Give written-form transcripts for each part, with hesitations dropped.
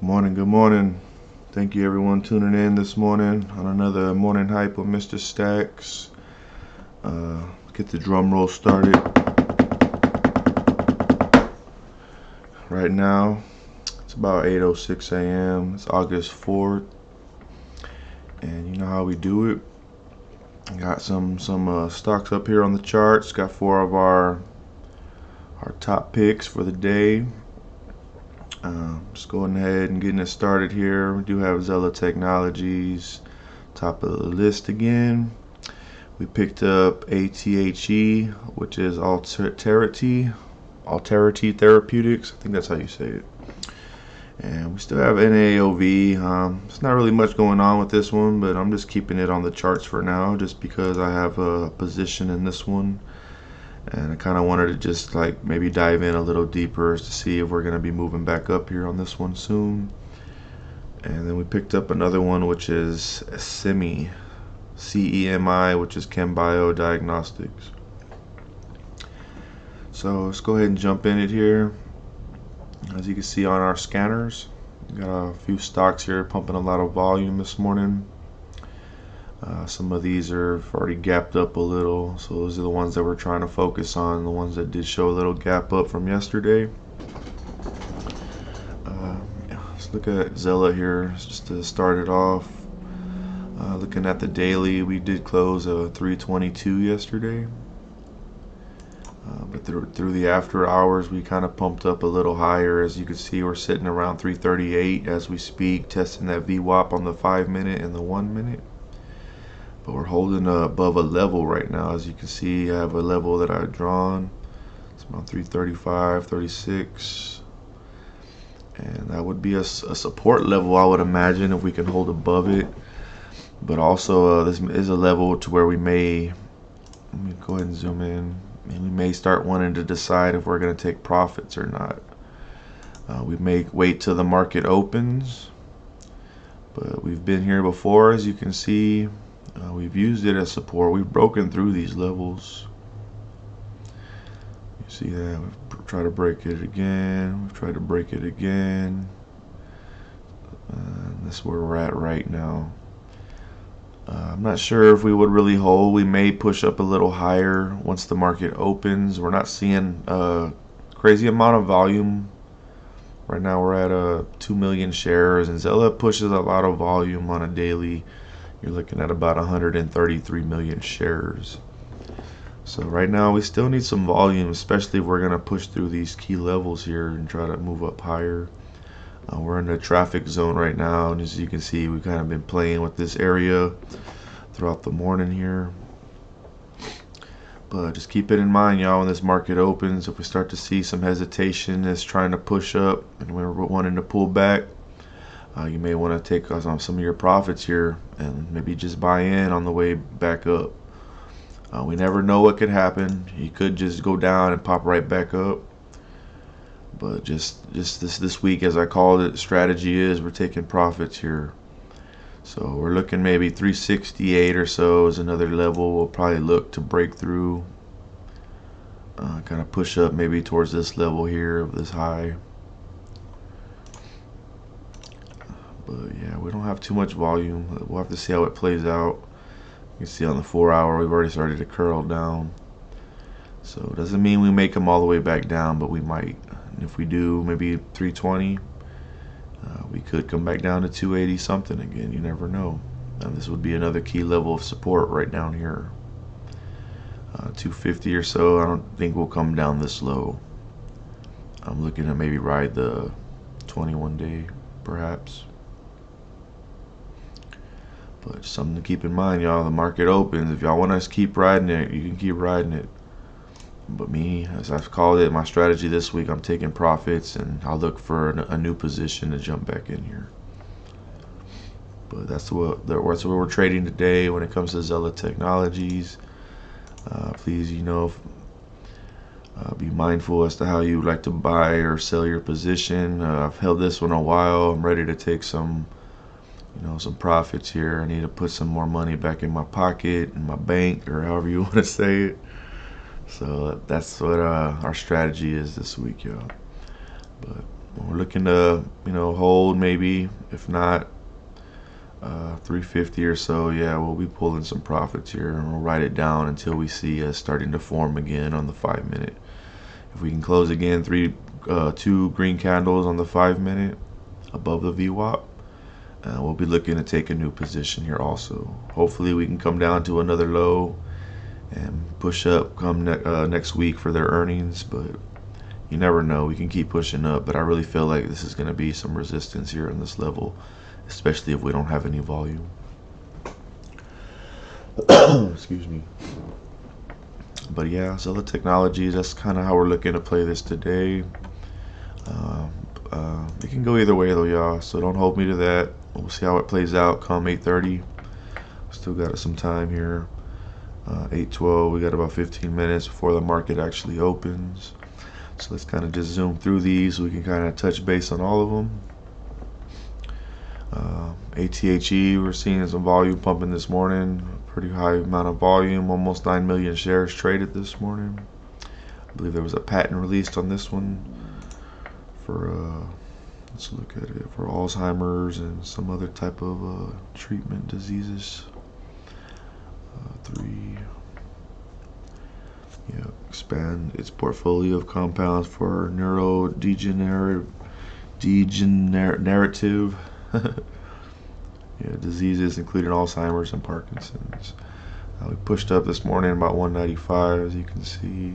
Good morning. Thank you everyone tuning in this morning on another morning hype with Mr.Stacks. Get the drum roll started. Right now, it's about 8:06 a.m. It's August 4th, and you know how we do it. Got some stocks up here on the charts. Got four of our top picks for the day. Just going ahead and getting it started here. We do have Xela Technologies top of the list again. We picked up ATHE, which is Alterity Therapeutics. I think that's how you say it. And we still have NAOV. It's not really much going on with this one, but I'm just keeping it on the charts for now just because I have a position in this one. And I kind of wanted to just like maybe dive in a little deeper to see if we're going to be moving back up here on this one soon. And then we picked up another one, which is CEMI, CEMI, which is Chem Bio Diagnostics. So let's go ahead and jump in it here. As you can see on our scanners, we got a few stocks here pumping a lot of volume this morning. Some of these are already gapped up a little, so those are the ones that we're trying to focus on, the ones that did show a little gap up from yesterday. Let's look at Xela here just to start it off. Looking at the daily, we did close 322 yesterday, but through the after hours we kind of pumped up a little higher. As you can see, we're sitting around 338 as we speak, testing that VWAP on the 5-minute and the 1-minute. But we're holding above a level right now. As you can see, I have a level that I've drawn. It's about 335, 36. And that would be a support level, I would imagine, if we can hold above it. But also, this is a level to where we may, let me go ahead and zoom in. We may start wanting to decide if we're going to take profits or not. We may wait till the market opens. But we've been here before, as you can see. We've used it as support. We've broken through these levels. You see that? We've tried to break it again. We've tried to break it again. That's where we're at right now. I'm not sure if we would really hold. We may push up a little higher once the market opens. We're not seeing a crazy amount of volume. Right now we're at 2 million shares, and Xela pushes a lot of volume on a daily. You're looking at about 133 million shares. So right now we still need some volume, especially if we're going to push through these key levels here and try to move up higher. We're in the traffic zone right now, and as you can see, we've kind of been playing with this area throughout the morning here. But just keep it in mind, y'all, when this market opens, if we start to see some hesitation is trying to push up and we're wanting to pull back, you may want to take on some of your profits here and maybe just buy in on the way back up. We never know what could happen. You could just go down and pop right back up. But just this week, as I called it, strategy is we're taking profits here. So we're looking maybe 368 or so is another level we'll probably look to break through. Kind of push up maybe towards this level here of this high. But yeah, we don't have too much volume. We'll have to see how it plays out. You can see on the 4-hour we've already started to curl down. So it doesn't mean we make them all the way back down, but we might. And if we do, maybe 320, we could come back down to 280 something again. You never know. And this would be another key level of support right down here. 250 or so. I don't think we'll come down this low. I'm looking to maybe ride the 21-day perhaps. But something to keep in mind, y'all. The market opens. If y'all want to keep riding it, you can keep riding it. But me, as I've called it, my strategy this week, I'm taking profits, and I'll look for a new position to jump back in here. But that's what we're trading today when it comes to Xela Technologies. Please, be mindful as to how you like to buy or sell your position. I've held this one a while. I'm ready to take some profits here. I need to put some more money back in my pocket, in my bank, or however you want to say it. So that's what our strategy is this week, y'all. But We're looking to, hold maybe. If not, 350 or so. Yeah, we'll be pulling some profits here, and we'll write it down until we see us starting to form again on the 5-minute. If we can close again, two green candles on the 5-minute above the VWAP, we'll be looking to take a new position here also. Hopefully we can come down to another low and push up come next week for their earnings, but you never know. We can keep pushing up, but I really feel like this is going to be some resistance here in this level, especially if we don't have any volume. Excuse me. But yeah, Xela Technologies, that's kind of how we're looking to play this today. It can go either way though, y'all, so don't hold me to that. We'll see how it plays out come 8:30. Still got some time here. 8:12, we got about 15 minutes before the market actually opens. So let's kind of just zoom through these so we can kind of touch base on all of them. ATHE, we're seeing some volume pumping this morning. Pretty high amount of volume, almost 9 million shares traded this morning. I believe there was a patent released on this one for, let's look at it, for Alzheimer's and some other type of treatment diseases. 3, yeah, expand its portfolio of compounds for neurodegenerative diseases, including Alzheimer's and Parkinson's. We pushed up this morning about 195, as you can see,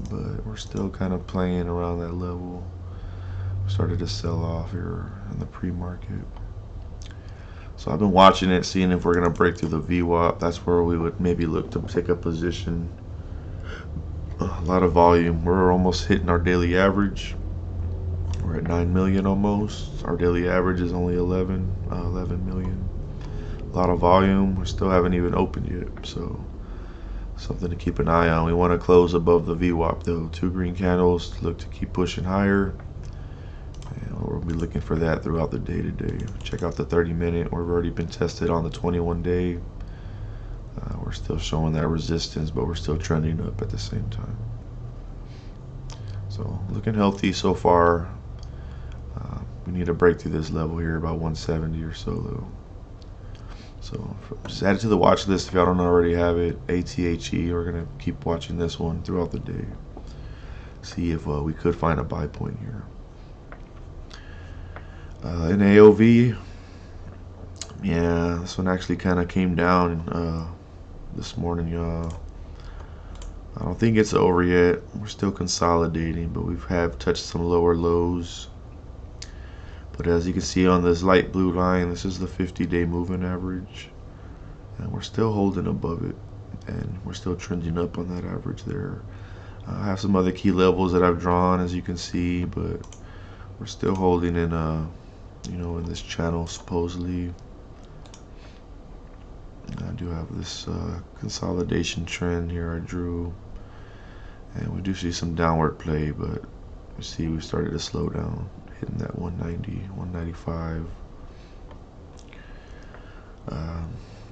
but we're still kind of playing around that level. We started to sell off here in the pre-market. So I've been watching it, seeing if we're going to break through the VWAP. That's where we would maybe look to take a position. A lot of volume. We're almost hitting our daily average. We're at 9 million almost. Our daily average is only 11 million. A lot of volume. We still haven't even opened yet, so something to keep an eye on. We want to close above the VWAP though. 2 green candles to look to keep pushing higher. We'll be looking for that throughout the day today. Check out the 30-minute. We've already been tested on the 21-day. We're still showing that resistance, but we're still trending up at the same time. So looking healthy so far. We need to break through this level here, about 170 or so though. So just add it to the watch list if y'all don't already have it. ATHE, we're going to keep watching this one throughout the day. See if we could find a buy point here. In AOV, yeah, this one actually kind of came down this morning, y'all. I don't think it's over yet. We're still consolidating, but we have touched some lower lows. But as you can see on this light blue line, this is the 50-day moving average, and we're still holding above it, and we're still trending up on that average there. I have some other key levels that I've drawn, as you can see, but we're still holding in in this channel supposedly. I do have this consolidation trend here I drew, and we do see some downward play, but you see we started to slow down, hitting that 190, 195.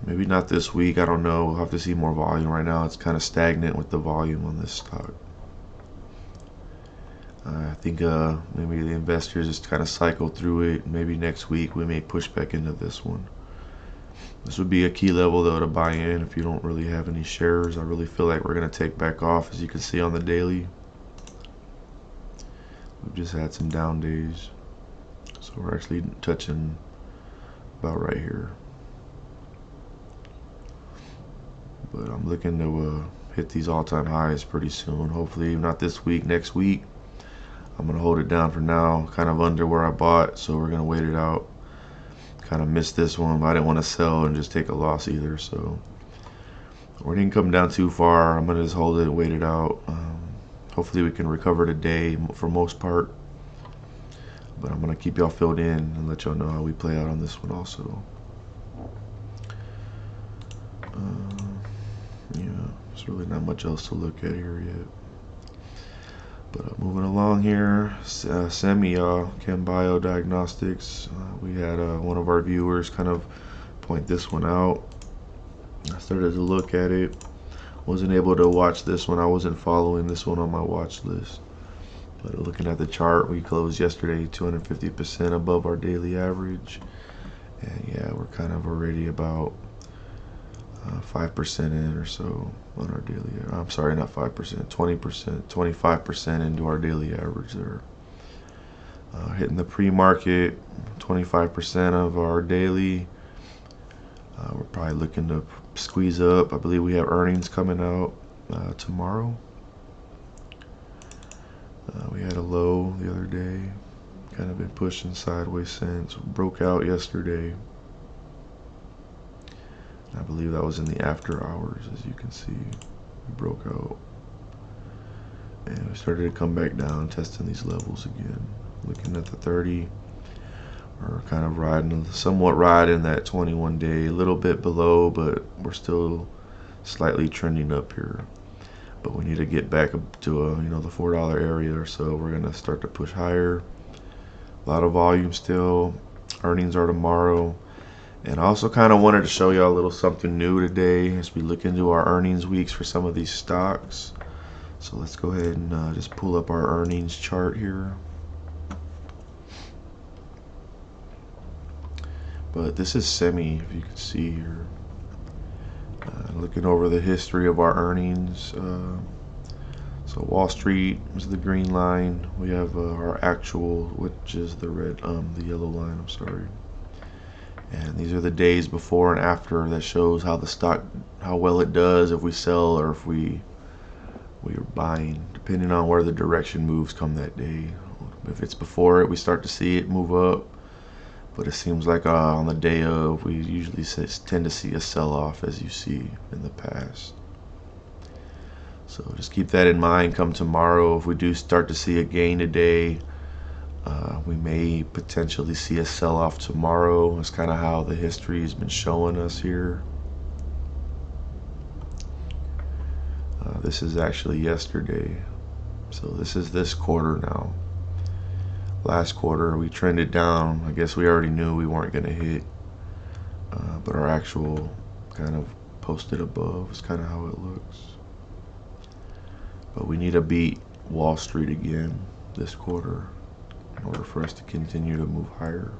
Maybe not this week, I don't know. We'll have to see more volume. Right now it's kind of stagnant with the volume on this stock. I think maybe the investors just kind of cycle through it. Maybe next week we may push back into this one. This would be a key level though to buy in if you don't really have any shares. I really feel like we're going to take back off, as you can see on the daily. We've just had some down days, so we're actually touching about right here. But I'm looking to hit these all-time highs pretty soon. Hopefully not this week, next week. I'm going to hold it down for now, kind of under where I bought, so we're going to wait it out. Kind of missed this one, but I didn't want to sell and just take a loss either, so we didn't come down too far. I'm going to just hold it and wait it out. Hopefully we can recover today for most part, but I'm going to keep y'all filled in and let y'all know how we play out on this one also. Yeah, there's really not much else to look at here yet. But moving along here, Semi, Chem Bio Diagnostics. We had one of our viewers kind of point this one out. I started to look at it. Wasn't able to watch this one. I wasn't following this one on my watch list. But looking at the chart, we closed yesterday 250% above our daily average. And yeah, we're kind of already about 5% in or so on our daily. I'm sorry, not 5%, 20%, 25% into our daily average there. Hitting the pre-market, 25% of our daily. We're probably looking to squeeze up. I believe we have earnings coming out tomorrow. We had a low the other day, kind of been pushing sideways since. Broke out yesterday. I believe that was in the after hours, as you can see. We broke out. And we started to come back down, testing these levels again. Looking at the 30, we're kind of somewhat riding that 21 day, a little bit below, but we're still slightly trending up here. But we need to get back up to the $4 area or so. We're gonna start to push higher. A lot of volume still. Earnings are tomorrow. And I also kind of wanted to show y'all a little something new today as we look into our earnings weeks for some of these stocks. So let's go ahead and just pull up our earnings chart here. But this is semi, if you can see here. Looking over the history of our earnings. So Wall Street is the green line. We have our actual, which is the yellow line, I'm sorry. And these are the days before and after that shows how the stock, how well it does if we sell or if we are buying, depending on where the direction moves come that day. If it's before it, we start to see it move up. But it seems like on the day of, we usually tend to see a sell-off, as you see in the past. So just keep that in mind come tomorrow. If we do start to see a gain today, we may potentially see a sell-off tomorrow. That's kind of how the history has been showing us here. This is actually yesterday. So this is this quarter now. Last quarter we trended down. I guess we already knew we weren't going to hit. But our actual kind of posted above is kind of how it looks. But we need to beat Wall Street again this quarter in order for us to continue to move higher.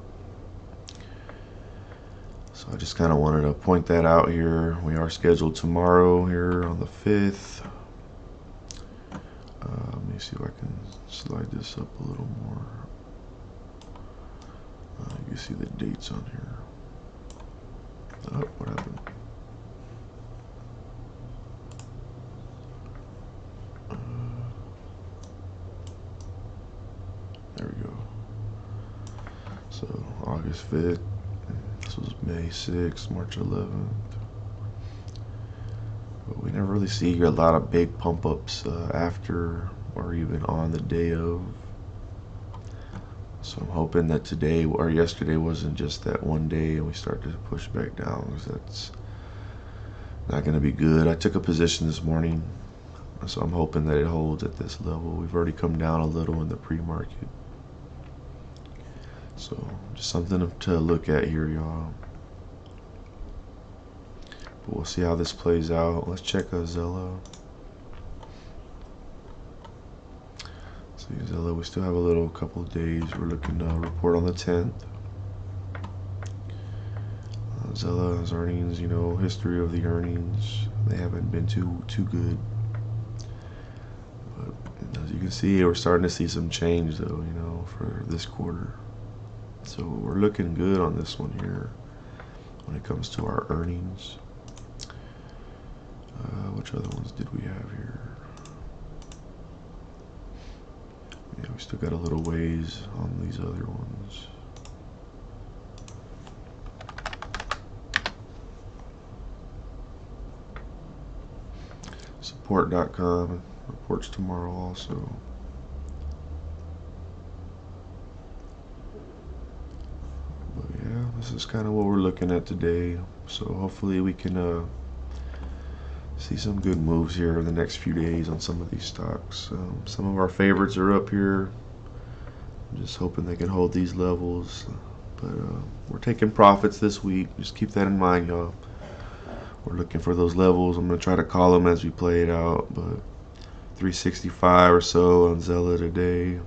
So I just kind of wanted to point that out here. We are scheduled tomorrow here on the 5th. Let me see if I can slide this up a little more. You can see the dates on here. Oh, what happened? There we go. So August 5th. This was May 6th, March 11th. But we never really see a lot of big pump ups after or even on the day of. So I'm hoping that today or yesterday wasn't just that one day and we start to push back down, because that's not going to be good. I took a position this morning, so I'm hoping that it holds at this level. We've already come down a little in the pre-market. So just something to look at here, y'all. But we'll see how this plays out. Let's check Xela. Xela, we still have a little couple of days. We're looking to report on the 10th. Xela's earnings, history of the earnings, they haven't been too good. But as you can see, we're starting to see some change though, for this quarter. So we're looking good on this one here when it comes to our earnings. Which other ones did we have here? Yeah, we still got a little ways on these other ones. Support.com reports tomorrow also. But yeah, this is kind of what we're looking at today. So hopefully we can see some good moves here in the next few days on some of these stocks. Some of our favorites are up here. I'm just hoping they can hold these levels. But we're taking profits this week. Just keep that in mind, y'all. We're looking for those levels. I'm going to try to call them as we play it out. But 365 or so on Xela today.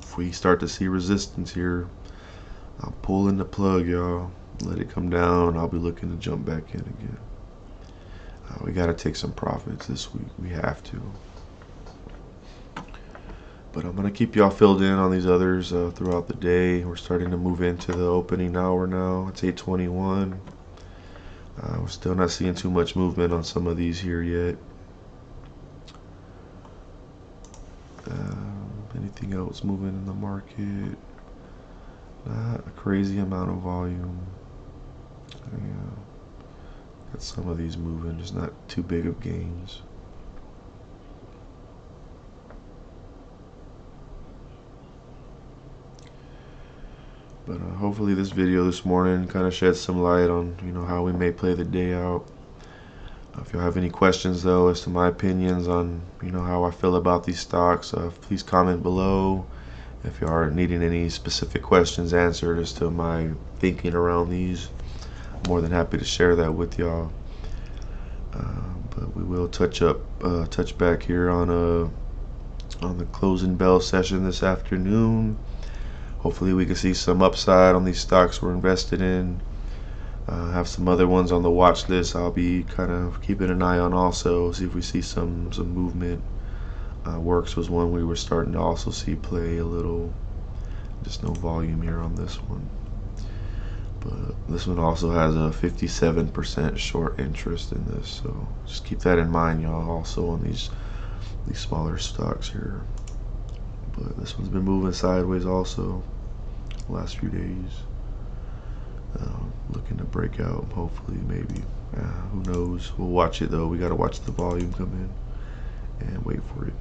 If we start to see resistance here, I'll pull in the plug, y'all. Let it come down. I'll be looking to jump back in again. We got to take some profits this week. We have to. But I'm going to keep y'all filled in on these others throughout the day. We're starting to move into the opening hour now. It's 8:21. We're still not seeing too much movement on some of these here yet. Anything else moving in the market? Not a crazy amount of volume. Yeah. Got some of these moving, just not too big of gains. But hopefully this video this morning kind of sheds some light on how we may play the day out. If you have any questions though as to my opinions on how I feel about these stocks, please comment below. If you are needing any specific questions answered as to my thinking around these, I'm more than happy to share that with y'all. But we will touch back here on the closing bell session this afternoon. Hopefully we can see some upside on these stocks we're invested in. Have some other ones on the watch list I'll be kind of keeping an eye on also, see if we see some movement. Works was one we were starting to also see play a little. Just no volume here on this one. But this one also has a 57% short interest in this, so just keep that in mind, y'all, also on these smaller stocks here. But this one's been moving sideways also the last few days. Looking to break out, hopefully, maybe. Who knows? We'll watch it though. We got to watch the volume come in and wait for it.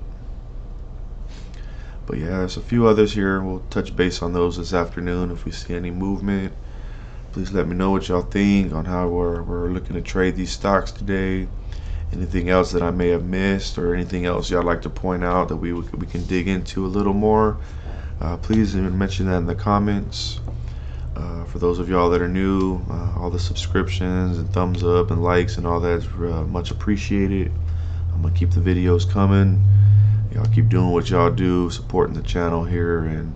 But yeah, there's a few others here. We'll touch base on those this afternoon. If we see any movement, please let me know what y'all think on how we're looking to trade these stocks today. Anything else that I may have missed, or anything else y'all like to point out that we can dig into a little more, please mention that in the comments. For those of y'all that are new, all the subscriptions and thumbs up and likes and all that is much appreciated. I'm gonna keep the videos coming. Y'all keep doing what y'all do, supporting the channel here, and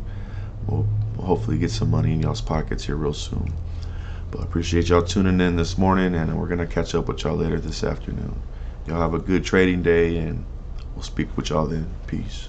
we'll hopefully get some money in y'all's pockets here real soon. But I appreciate y'all tuning in this morning, and we're gonna catch up with y'all later this afternoon. Y'all have a good trading day, and we'll speak with y'all then. Peace.